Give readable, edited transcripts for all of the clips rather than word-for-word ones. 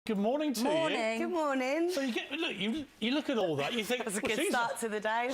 Good morning to you. Good morning. So you look at all that. You think That's a good start to the day.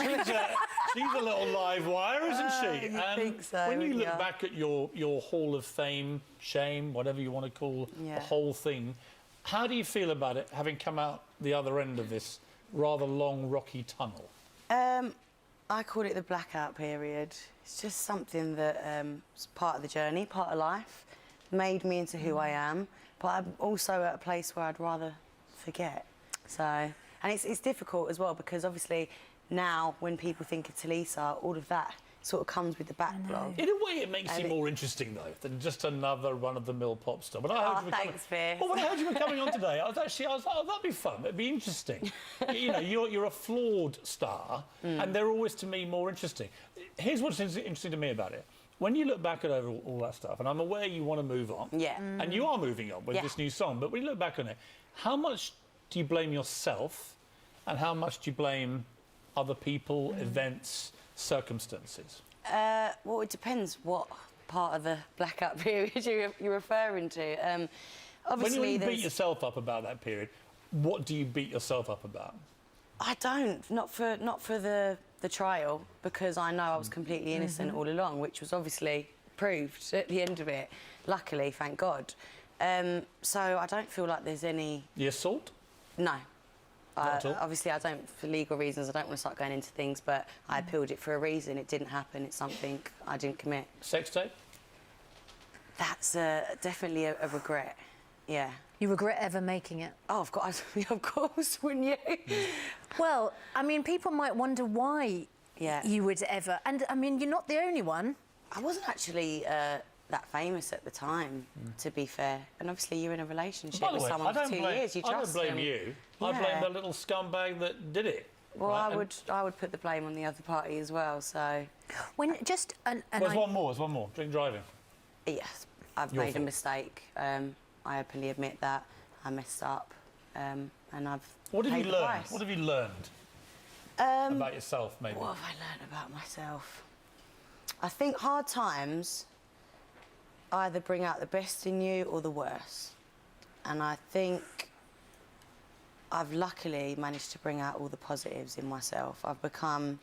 She's a little live wire, isn't she? You think so? When you look back at your Hall of Fame, shame, whatever you want to call the whole thing, how do you feel about it, having come out the other end of this rather long, rocky tunnel? I call it the blackout period. It's just something that is part of the journey, part of life, made me into who I am. But I'm also at a place where I'd rather forget. So, and it's difficult as well because obviously now when people think of Tulisa, all of that sort of comes with the backlog. In a way, it makes you more interesting though than just another run-of-the-mill pop star. But I heard thanks, Piers. Well, when I heard you were coming on today, I was like, oh, that'd be fun. It'd be interesting. You know, you're a flawed star, and they're always to me more interesting. Here's what's interesting to me about it. When you look back at all that stuff, and I'm aware you want to move on, and you are moving on with this new song, but when you look back on it, how much do you blame yourself and how much do you blame other people, events, circumstances? Well, it depends what part of the blackout period you're referring to. Obviously, when you beat yourself up about that period, what do you beat yourself up about? I don't, not for the trial, because I know I was completely innocent all along, which was obviously proved at the end of it, luckily, thank God. So I don't feel like there's any... The assault? No. Not at all? Obviously, I don't, for legal reasons, I don't want to start going into things, but I appealed it for a reason. It didn't happen. It's something I didn't commit. Sex tape? That's definitely a regret, yeah. You regret ever making it? Oh, of course, wouldn't you? Well, I mean, people might wonder why you would ever... And, I mean, you're not the only one. I wasn't actually that famous at the time, to be fair. And obviously, you're in a relationship with someone for 2 years. You trust them. I don't blame you. I blame the little scumbag that did it. Well, right? I would put the blame on the other party as well, so... When just... There's one more. Drink driving. Yes, I've made a mistake. I openly admit that I messed up, and I've What have you paid the learned? price. What have you learned about yourself, maybe? What have I learned about myself? I think hard times either bring out the best in you or the worst. And I think I've luckily managed to bring out all the positives in myself. I've become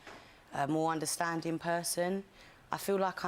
a more understanding person. I feel like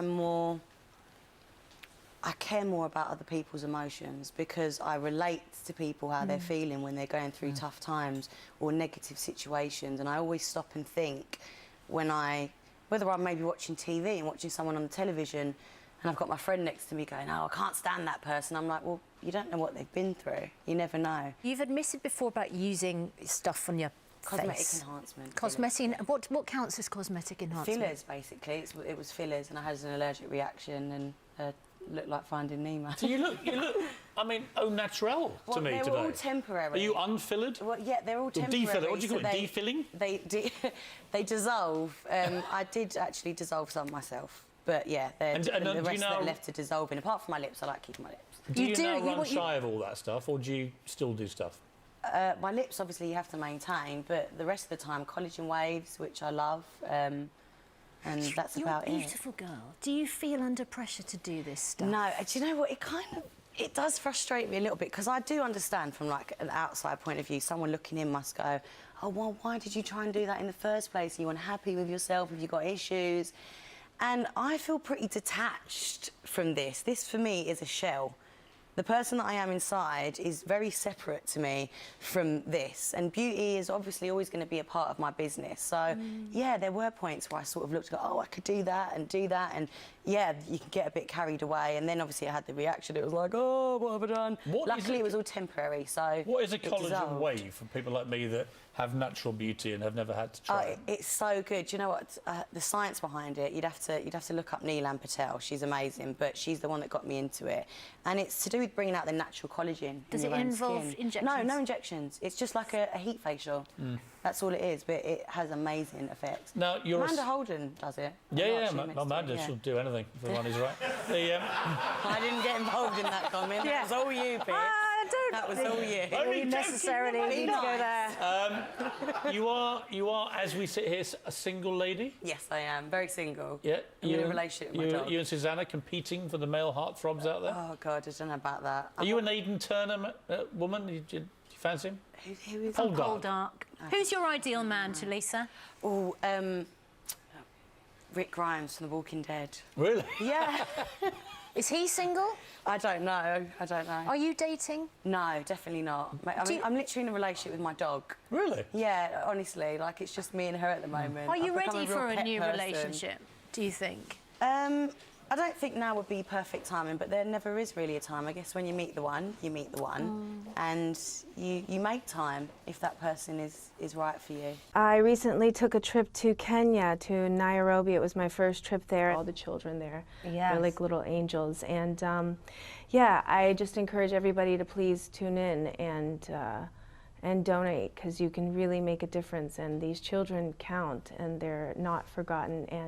I care more about other people's emotions because I relate to people how they're feeling when they're going through tough times or negative situations, and I always stop and think whether I'm maybe watching TV and watching someone on the television and I've got my friend next to me going, oh, I can't stand that person. I'm like, well, you don't know what they've been through. You never know. You've admitted before about using stuff on your Cosmetic face. enhancement. Cosmetic... What counts as cosmetic enhancement? Fillers, basically. It was fillers, and I had an allergic reaction and looked like Finding Nemo. So you look, I mean, au naturel to me today. They're all temporary. Are you unfillered? Well, yeah, they're all temporary. Defiller. What do you call it? Defilling? They dissolve. I did actually dissolve some myself. But yeah, the rest are left to dissolve in. Apart from my lips, I like keeping my lips. Do you now run shy of all that stuff, or do you still do stuff? My lips, obviously, you have to maintain, but the rest of the time, collagen waves, which I love, and that's about it. You're a beautiful girl. Do you feel under pressure to do this stuff? No, do you know what? It does frustrate me a little bit, because I do understand from, like, an outside point of view, someone looking in must go, oh, well, why did you try and do that in the first place? Are you unhappy with yourself? Have you got issues? And I feel pretty detached from this. This, for me, is a shell. The person that I am inside is very separate to me from this. And beauty is obviously always going to be a part of my business. So, yeah, there were points where I sort of looked and go, oh, I could do that. And, yeah, you can get a bit carried away. And then, obviously, I had the reaction. It was like, oh, what have I done? Luckily, it was all temporary, so what is a collagen wave for people like me that have natural beauty and have never had to try it? It's so good. Do you know what? The science behind it, you'd have to look up Neelam Patel. She's amazing, but she's the one that got me into it. And it's to do with bringing out the natural collagen. Does it involve injections? No, no injections. It's just like a heat facial. That's all it is, but it has amazing effects. Now, Amanda Holden does it. Yeah, Amanda, she'll do anything if the money's right. I didn't get involved in that comment. That was all you, Piers. I That was all you. Only You necessarily joking, need to go there. You are, as we sit here, a single lady. Yes, I am. Very single. Yeah. I'm in a relationship with my dog. You and Susanna competing for the male heartthrobs out there. Oh, God, I don't know about that. Are you an Aidan Turner woman? Do you fancy him? Who is Paul Paul Dark. Who's your ideal man, Tulisa? Oh, Rick Grimes from The Walking Dead. Really? Yeah. Is he single? I don't know. I don't know. Are you dating? No, definitely not. I'm literally in a relationship with my dog. Really? Yeah, honestly, like it's just me and her at the moment. Are you I've become ready real for a pet new person. relationship, do you think? I don't think now would be perfect timing, but there never is really a time. I guess when you meet the one, you meet the one, and you make time if that person is right for you. I recently took a trip to Kenya, to Nairobi. It was my first trip there. All the children there, they're like little angels. And yeah, I just encourage everybody to please tune in and donate, because you can really make a difference. And these children count, and they're not forgotten. And